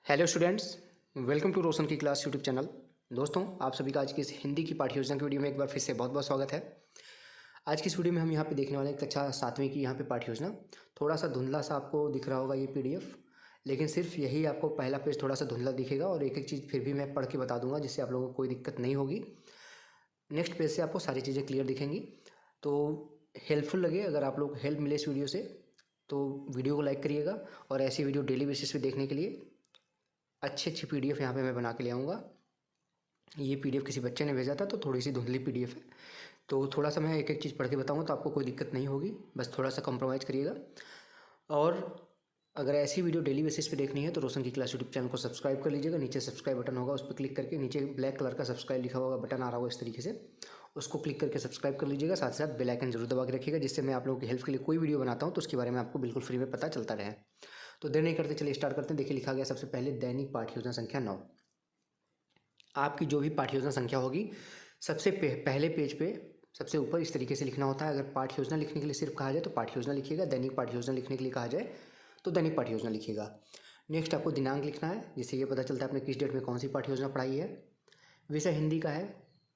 Hello students, welcome to रोशन की class YouTube channel. दोस्तों, आप सभी का आज की इस हिंदी की पाठ्य योजना की वीडियो में एक बार फिर से बहुत बहुत स्वागत है। आज की इस वीडियो में हम यहाँ पे देखने वाले हैं कक्षा 7वीं की यहाँ पे पाठ्य योजना। थोड़ा सा धुंधला सा आपको दिख रहा होगा ये पीडीएफ, लेकिन सिर्फ यही आपको पहला पेज थोड़ा सा धुंधला दिखेगा और एक एक चीज़ फिर भी मैं पढ़ के बता दूंगा, जिससे आप लोगों को कोई दिक्कत नहीं होगी। नेक्स्ट पेज से आपको सारी चीज़ें क्लियर दिखेंगी। तो हेल्पफुल लगे, अगर आप लोग हेल्प मिले इस वीडियो से तो वीडियो को लाइक करिएगा। और ऐसी वीडियो डेली बेसिस पे देखने के लिए अच्छी अच्छी पीडीएफ यहाँ पे मैं बना के ले आऊँगा। ये पीडीएफ किसी बच्चे ने भेजा था तो थोड़ी सी धुंधली पीडीएफ है, तो थोड़ा सा मैं एक एक चीज़ पढ़ के बताऊँगा तो आपको कोई दिक्कत नहीं होगी। बस थोड़ा सा कॉम्प्रोमाइज़ करिएगा। और अगर ऐसी वीडियो डेली बेसिस पे देखनी है तो रोशन की क्लास यूट्यूब चैनल को सब्सक्राइब कर लीजिएगा। नीचे सब्सक्राइब बटन होगा, उस पर क्लिक करके नीचे ब्लैक कलर का सब्सक्राइब लिखा होगा बटन आ रहा होगा इस तरीके से, उसको क्लिक करके सब्सक्राइब कर लीजिएगा। साथ ही साथ बेल आइकन जरूर दबा के रखिएगा, जिससे मैं आप लोगों की हेल्प के लिए कोई वीडियो बनाता हूँ तो उसके बारे में आपको बिल्कुल फ्री में पता चलता रहे। तो देर नहीं करते, चलिए स्टार्ट करते हैं। देखिए, लिखा गया सबसे पहले दैनिक पाठ्य योजना संख्या 9। आपकी जो भी पाठ्य योजना संख्या होगी सबसे पहले पेज पे सबसे ऊपर इस तरीके से लिखना होता है। अगर पाठ्य योजना लिखने के लिए सिर्फ कहा जाए तो पाठ्य योजना लिखिएगा, दैनिक पाठ्य योजना लिखने के लिए कहा जाए तो दैनिक पाठ्य योजना लिखिएगा। नेक्स्ट आपको दिनांक लिखना है, जिससे ये पता चलता है आपने किस डेट में कौन सी पाठ्य योजना पढ़ाई है। विषय हिंदी का है।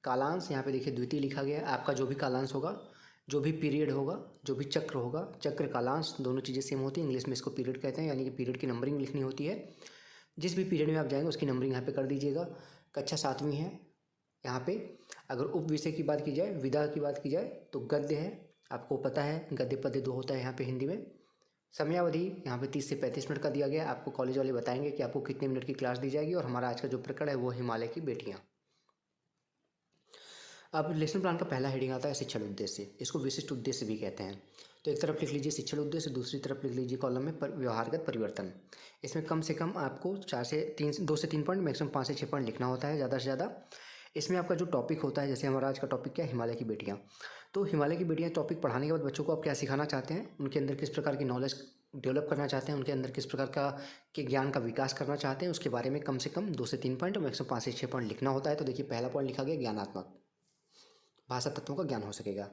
कालांश यहाँ पे देखिए द्वितीय लिखा गया है। आपका जो भी कालांश होगा, जो भी पीरियड होगा, जो भी चक्र होगा, चक्र कालांश दोनों चीज़ें सेम होती हैं। इंग्लिश में इसको पीरियड कहते हैं, यानी कि पीरियड की नंबरिंग लिखनी होती है। जिस भी पीरियड में आप जाएंगे उसकी नंबरिंग यहाँ पे कर दीजिएगा। कक्षा 7वीं है। यहाँ पे अगर उप विषय की बात की जाए, विधा की बात की जाए तो गद्य है। आपको पता है गद्य पद्य दो होता है यहाँ पे हिंदी में। समयावधि यहाँ पे 30 से 35 मिनट का दिया गया है। आपको कॉलेज वाले बताएंगे कि आपको कितने मिनट की क्लास दी जाएगी। और हमारा आज का जो प्रकरण है वो हिमालय की बेटियाँ। अब लेसन प्लान का पहला हेडिंग आता है शिक्षण उद्देश्य। इसको विशिष्ट उद्देश्य भी कहते हैं। तो एक तरफ लिख लीजिए शिक्षण उद्देश्य, दूसरी तरफ लिख लीजिए कॉलम में व्यवहारगत परिवर्तन। इसमें कम से कम आपको 2 से 3 पॉइंट, मैक्सिमम 5 से 6 पॉइंट लिखना होता है ज़्यादा से ज़्यादा। इसमें आपका जो टॉपिक होता है, जैसे हमारा आज का टॉपिक क्या है, हिमालय की बेटियाँ। तो हिमालय की बेटियाँ टॉपिक पढ़ाने के बाद बच्चों को आप क्या सिखाना चाहते हैं, उनके अंदर किस प्रकार की नॉलेज डेवलप करना चाहते हैं, उनके अंदर किस प्रकार का के ज्ञान का विकास करना चाहते हैं, उसके बारे में कम से कम 2 से 3 पॉइंट और मैक्सिमम 5 से 6 पॉइंट लिखना होता है। तो देखिए, पहला पॉइंट लिखा गया ज्ञानात्मक, भाषा तत्वों का ज्ञान हो सकेगा।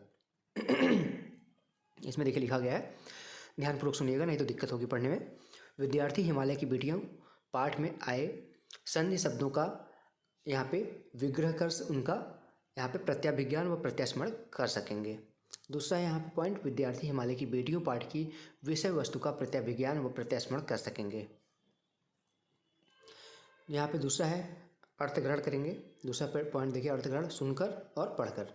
इसमें देखिए लिखा गया है, ध्यानपूर्वक सुनिएगा नहीं तो दिक्कत होगी पढ़ने में। विद्यार्थी हिमालय की बेटियों पाठ में आए संधि शब्दों का यहाँ पे विग्रह कर उनका यहाँ पे प्रत्याभिज्ञान व प्रत्यास्मरण कर सकेंगे। दूसरा यहाँ पे पॉइंट, विद्यार्थी हिमालय की बेटियों पाठ की विषय वस्तु का प्रत्याभिज्ञान व प्रत्यास्मरण कर सकेंगे। यहाँ पे दूसरा है अर्थग्रहण करेंगे। दूसरा पॉइंट देखिए, अर्थग्रहण सुनकर और पढ़कर।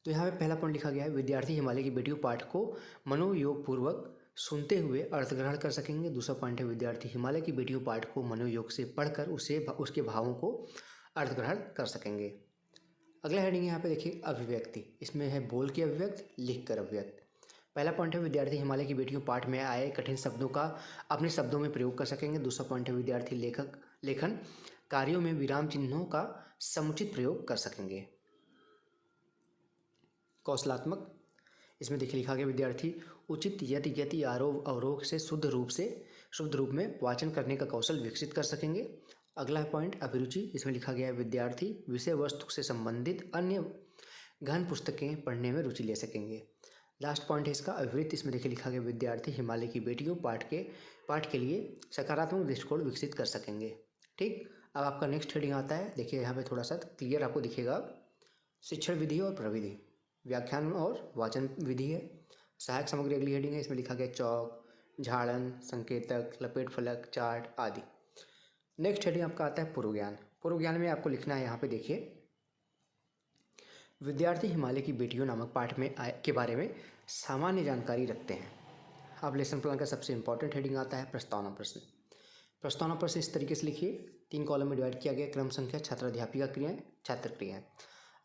तो यहाँ पे पहला पॉइंट लिखा गया है, विद्यार्थी हिमालय की बेटियों पाठ को मनोयोग पूर्वक सुनते हुए अर्थग्रहण कर सकेंगे। दूसरा पॉइंट है, विद्यार्थी हिमालय की बेटियों पाठ को मनोयोग से पढ़कर उसके भावों को अर्थग्रहण कर सकेंगे। अगला हेडिंग यहाँ पे देखिए अभिव्यक्ति। इसमें है बोल के अभिव्यक्त, लिख कर अभिव्यक्त। पहला पॉइंट है, विद्यार्थी हिमालय की बेटियों पाठ में आए कठिन शब्दों का अपने शब्दों में प्रयोग कर सकेंगे। दूसरा पॉइंट है, विद्यार्थी लेखन कार्यों में विराम चिन्हों का समुचित प्रयोग कर सकेंगे। कौशलात्मक, इसमें देखिए लिखा गया, विद्यार्थी उचित यति यति आरोह अवरोह से शुद्ध रूप में वाचन करने का कौशल विकसित कर सकेंगे। अगला पॉइंट अभिरुचि। इसमें लिखा गया है, विद्यार्थी विषय वस्तु से संबंधित अन्य गहन पुस्तकें पढ़ने में रुचि ले सकेंगे। लास्ट पॉइंट है इसका अभिवृत्ति। इसमें देखिए लिखा गया, विद्यार्थी हिमालय की बेटियों पाठ के लिए सकारात्मक दृष्टिकोण विकसित कर सकेंगे। ठीक, अब आपका नेक्स्ट हेडिंग आता है। देखिए यहाँ पे थोड़ा सा क्लियर आपको दिखेगा, शिक्षण विधि और प्रविधि, व्याख्यान और वाचन विधि है। सहायक सामग्री अगली हेडिंग है। इसमें लिखा गया चौक, झाड़न, संकेतक, लपेट फलक, चार्ट आदि। नेक्स्ट हेडिंग आपका आता है पूर्व ज्ञान। पूर्व ज्ञान में आपको लिखना है यहाँ पे देखिए, विद्यार्थी हिमालय की बेटियों नामक पाठ में के बारे में सामान्य जानकारी रखते हैं। अब लेसन प्लान का सबसे इंपॉर्टेंट हेडिंग आता है प्रस्तावना प्रश्न। प्रस्तावना प्रश्न इस तरीके से लिखिए, 3 कॉलम में डिवाइड किया गया। क्रम संख्या, छात्र अध्यापिका क्रियाएं, छात्र क्रियाएं।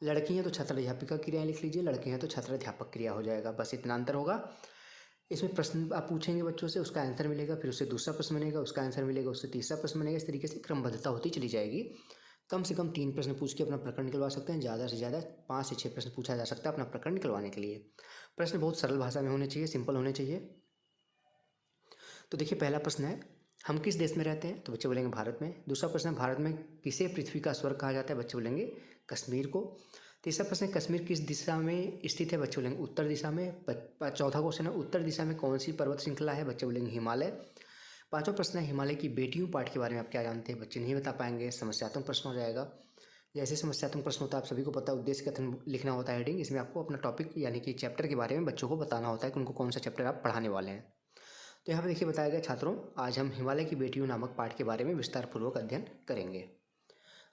लड़की हैं तो छात्र अध्यापिका क्रियाएं लिख लीजिए, लड़के हैं तो छात्र अध्यापक क्रिया हो जाएगा। बस इतना अंतर होगा। इसमें प्रश्न आप पूछेंगे बच्चों से, उसका आंसर मिलेगा, फिर उससे दूसरा प्रश्न बनेगा, उसका आंसर मिलेगा, उससे तीसरा प्रश्न बनेगा। इस तरीके से क्रमबद्धता होती चली जाएगी। कम से कम 3 प्रश्न पूछ के अपना प्रकरण निकलवा सकते हैं। ज़्यादा से ज़्यादा 5 से 6 प्रश्न पूछा जा सकता है अपना प्रकरण निकलवाने के लिए। प्रश्न बहुत सरल भाषा में होने चाहिए, सिंपल होने चाहिए। तो देखिए, पहला प्रश्न है, हम किस देश में रहते हैं? तो बच्चे बोलेंगे भारत में। दूसरा प्रश्न है, भारत में किसे पृथ्वी का स्वर्ग कहा जाता है? बच्चे बोलेंगे कश्मीर को। तीसरा प्रश्न है, कश्मीर किस दिशा में स्थित है? बच्चे बोलेंगे उत्तर दिशा में। चौथा क्वेश्चन है, उत्तर दिशा में कौन सी पर्वत श्रृंखला है? बच्चे बोलेंगे हिमालय। पांचवा प्रश्न है हिमालय की बेटियों पाठ के बारे में आप क्या जानते हैं? बच्चे नहीं बता पाएंगे, समस्यात्मक प्रश्न हो जाएगा। जैसे समस्यात्मक प्रश्न होता है आप सभी को पता है, उद्देश्य कथन लिखना होता है हेडिंग। इसमें आपको अपना टॉपिक यानी कि चैप्टर के बारे में बच्चों को बताना होता है कि उनको कौन सा चैप्टर आप पढ़ाने वाले हैं। तो यहाँ पे देखिए बताया गया छात्रों, आज हम हिमालय की बेटियों नामक पाठ के बारे में विस्तारपूर्वक अध्ययन करेंगे।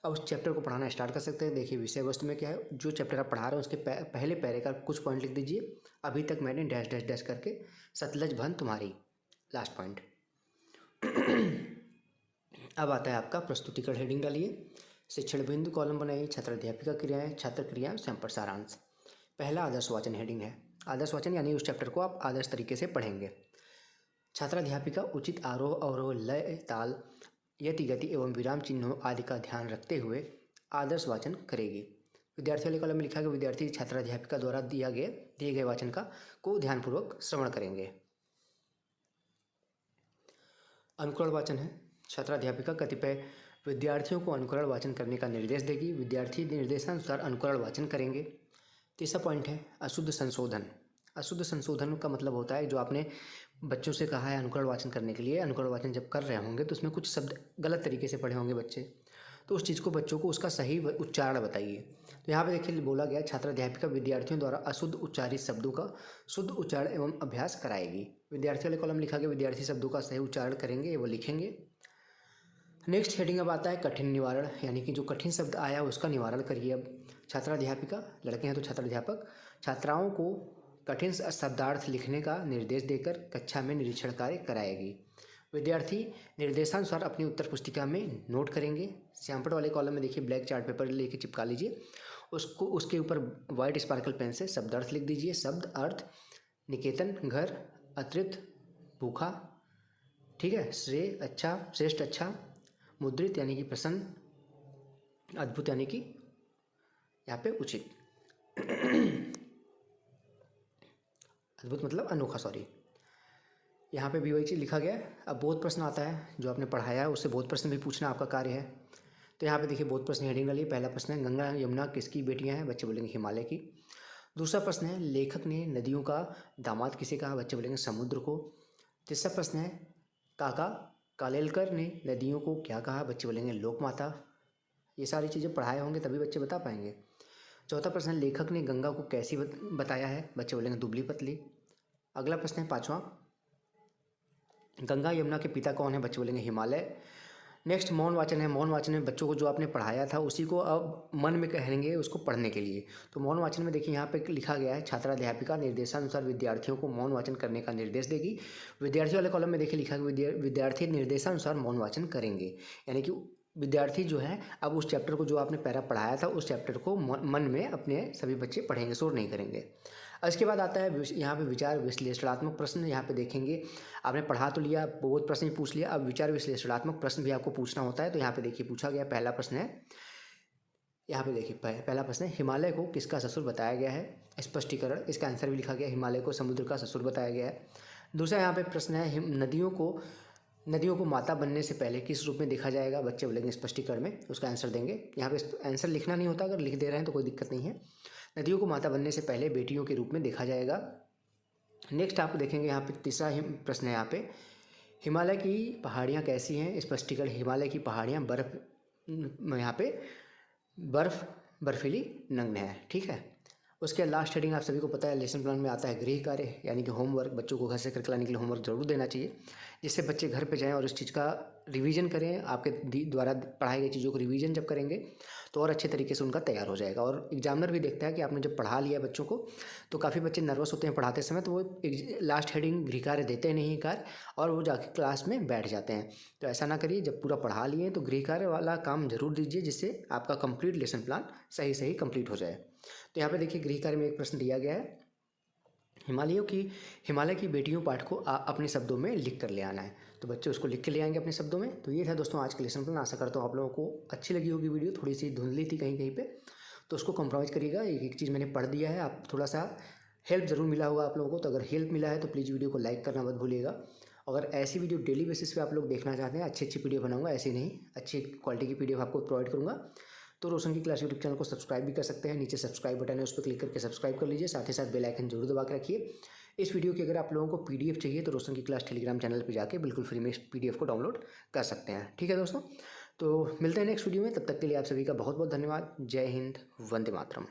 अब उस चैप्टर को पढ़ाना स्टार्ट कर सकते हैं। देखिए विषय वस्तु में क्या है, जो चैप्टर आप पढ़ा रहे हैं उसके पहले पैरे का कुछ पॉइंट लिख दीजिए। अभी तक मैंने डैश डैश डैश करके सतलज भन तुम्हारी, लास्ट पॉइंट। अब आता है आपका प्रस्तुतिकरण, हेडिंग डालिए। शिक्षण बिंदु कॉलम बनाइए। छात्र अध्यापिका क्रियाएं, छात्र क्रियाएं, सैंपल सारांश। पहला आदर्श वाचन हेडिंग है। आदर्श वाचन यानी उस चैप्टर को आप आदर्श तरीके से पढ़ेंगे। छात्राध्यापिका उचित आरोह अवरोह, लय, ताल, यति गति एवं विराम चिन्हों आदि का ध्यान रखते हुए आदर्श वाचन करेगी। विद्यार्थी वाले कॉलम में लिखा गया विद्यार्थी छात्राध्यापिका द्वारा दिए गए वाचन को ध्यानपूर्वक श्रवण करेंगे। अनुकरण वाचन है। छात्राध्यापिका कतिपय विद्यार्थियों को अनुकरण वाचन करने का निर्देश देगी। विद्यार्थी निर्देशानुसार अनुकरण वाचन करेंगे। तीसरा पॉइंट है अशुद्ध संशोधन। अशुद्ध संशोधन का मतलब होता है जो आपने बच्चों से कहा है अनुकरण वाचन करने के लिए, अनुकरण वाचन जब कर रहे होंगे तो उसमें कुछ शब्द गलत तरीके से पढ़े होंगे बच्चे, तो उस चीज़ को बच्चों को उसका सही उच्चारण बताइए। तो यहाँ पे देखिए बोला गया छात्राध्यापिका विद्यार्थियों द्वारा अशुद्ध उच्चारित शब्दों का शुद्ध उच्चारण एवं अभ्यास कराएगी। विद्यार्थी वाले कॉलम लिखा गया विद्यार्थी शब्दों का सही उच्चारण करेंगे, वो लिखेंगे। नेक्स्ट हेडिंग अब आता है कठिन निवारण, यानी कि जो कठिन शब्द आया उसका निवारण करिए। अब छात्राध्यापिका, लड़के हैं तो छात्राध्यापक, छात्राओं को कठिन शब्दार्थ लिखने का निर्देश देकर कक्षा में निरीक्षण कार्य कराएगी। विद्यार्थी निर्देशानुसार अपनी उत्तर पुस्तिका में नोट करेंगे। सैंपल वाले कॉलम में देखिए ब्लैक चार्ट पेपर लेके चिपका लीजिए, उसको उसके ऊपर वाइट स्पार्कल पेन से शब्द अर्थ लिख दीजिए। शब्द अर्थ निकेतन, घर, अतृप्त, भूखा, ठीक है, श्रेय अच्छा, श्रेष्ठ अच्छा, मुद्रित यानी कि प्रसन्न, अद्भुत यानी कि यहाँ पे उचित, अद्भुत मतलब अनोखा, सॉरी। यहाँ पे भी वही चीज़ लिखा गया है। अब बोध प्रश्न आता है, जो आपने पढ़ाया है उससे बोध प्रश्न भी पूछना आपका कार्य है। तो यहाँ पे देखिए बोध प्रश्न हेडिंग डालिए। पहला प्रश्न है गंगा यमुना किसकी बेटियाँ हैं? बच्चे बोलेंगे हिमालय की। दूसरा प्रश्न है लेखक ने नदियों का दामाद किसे कहा? बच्चे बोलेंगे समुद्र को। तीसरा प्रश्न है काका कालेलकर ने नदियों को क्या कहा? बच्चे बोलेंगे लोकमाता। ये सारी चीज़ें पढ़ाए होंगे तभी बच्चे बता पाएंगे। चौथा प्रश्न है लेखक ने गंगा को कैसी बताया है? बच्चे बोलेंगे दुबली पतली। अगला प्रश्न है पाँचवा, गंगा यमुना के पिता कौन है? बच्चे बोलेंगे हिमालय। नेक्स्ट मौन वाचन है। मौन वाचन में बच्चों को जो आपने पढ़ाया था उसी को अब मन में कहेंगे उसको पढ़ने के लिए। तो मौन वाचन में देखिए यहाँ पे लिखा गया है छात्राध्यापिका निर्देशानुसार विद्यार्थियों को मौन वाचन करने का निर्देश देगी। विद्यार्थी वाले कॉलम में देखिए लिखा है विद्यार्थी निर्देशानुसार मौन वाचन करेंगे, यानी कि विद्यार्थी जो है अब उस चैप्टर को जो आपने पैरा पढ़ाया था उस चैप्टर को मन में अपने सभी बच्चे पढ़ेंगे, शोर नहीं करेंगे। इसके बाद आता है यहाँ पे विचार विश्लेषणात्मक प्रश्न। यहाँ पे देखेंगे आपने पढ़ा तो लिया, बहुत प्रश्न भी पूछ लिया, अब विचार विश्लेषणात्मक प्रश्न भी आपको पूछना होता है। तो यहाँ पे देखिए पूछा गया पहला प्रश्न है, यहाँ पे देखिए पहला प्रश्न है हिमालय को किसका ससुर बताया गया है? स्पष्टीकरण, इसका आंसर भी लिखा गया हिमालय को समुद्र का ससुर बताया गया है। दूसरा यहाँ पे प्रश्न है नदियों को माता बनने से पहले किस रूप में देखा जाएगा? बच्चे बोलेंगे स्पष्टीकरण में, उसका आंसर देंगे। यहाँ पे आंसर लिखना नहीं होता, अगर लिख दे रहे हैं तो कोई दिक्कत नहीं है। नदियों को माता बनने से पहले बेटियों के रूप में देखा जाएगा। नेक्स्ट आप देखेंगे यहाँ पे तीसरा प्रश्न है, यहाँ पे हिमालय की पहाड़ियाँ कैसी हैं? स्पष्टीकरण, हिमालय की पहाड़ियाँ यहाँ पे बर्फीली नग्न है, ठीक है। उसके लास्ट हेडिंग आप सभी को पता है लेसन प्लान में आता है गृह कार्य, यानी कि होमवर्क। बच्चों को घर से करके लाने के लिए होमवर्क जरूर देना चाहिए, जिससे बच्चे घर पे जाएं और इस चीज़ का रिवीजन करें। आपके द्वारा पढ़ाई गई चीज़ों को रिवीजन जब करेंगे तो और अच्छे तरीके से उनका तैयार हो जाएगा। और एग्जामिनर भी देखता है कि आपने जब पढ़ा लिया बच्चों को, तो काफ़ी बच्चे नर्वस होते हैं पढ़ाते समय, तो वो लास्ट हेडिंग गृह कार्य देते नहीं कार्य और वो जाके क्लास में बैठ जाते हैं। तो ऐसा ना करिए, जब पूरा पढ़ा लिए तो गृह कार्य वाला काम जरूर दीजिए, जिससे आपका कंप्लीट लेसन प्लान सही कंप्लीट हो जाए। तो यहाँ पे देखिए गृह कार्य में एक प्रश्न दिया गया है, हिमालय की बेटियों पाठ को अपने शब्दों में लिख कर ले आना है। तो बच्चे उसको लिख के ले आएंगे अपने शब्दों में। तो ये था दोस्तों आज के लेसन प्लान। आशा करता हूँ आप लोगों को अच्छी लगी होगी वीडियो, थोड़ी सी धुंधली थी कहीं पे, तो उसको कॉम्प्रोमाइज़ करिएगा। एक चीज़ मैंने पढ़ दिया है, आप थोड़ा सा हेल्प ज़रूर मिला होगा आप लोगों को। तो अगर हेल्प मिला है तो प्लीज़ वीडियो को लाइक करना मत भूलिएगा। अगर ऐसी वीडियो डेली बेसिस पे आप लोग देखना चाहते हैं, अच्छी पीडीएफ बनाऊंगा, ऐसी नहीं अच्छी क्वालिटी की पीडीएफ आपको प्रोवाइड करूँगा, तो रोशन की क्लास यूट्यूब चैनल को सब्सक्राइब भी कर सकते हैं। नीचे सब्सक्राइब बटन है, उस पर क्लिक करके सब्सक्राइब कर लीजिए। साथ ही साथ बेल आइकन जरूर दबा के रखिए। इस वीडियो की अगर आप लोगों को PDF चाहिए तो रोशन की क्लास टेलीग्राम चैनल पर जाके बिल्कुल फ्री में इस PDF को डाउनलोड कर सकते हैं। ठीक है दोस्तों, तो मिलते हैं नेक्स्ट वीडियो में। तब तक के लिए आप सभी का बहुत बहुत धन्यवाद। जय हिंद, वंदे मातरम।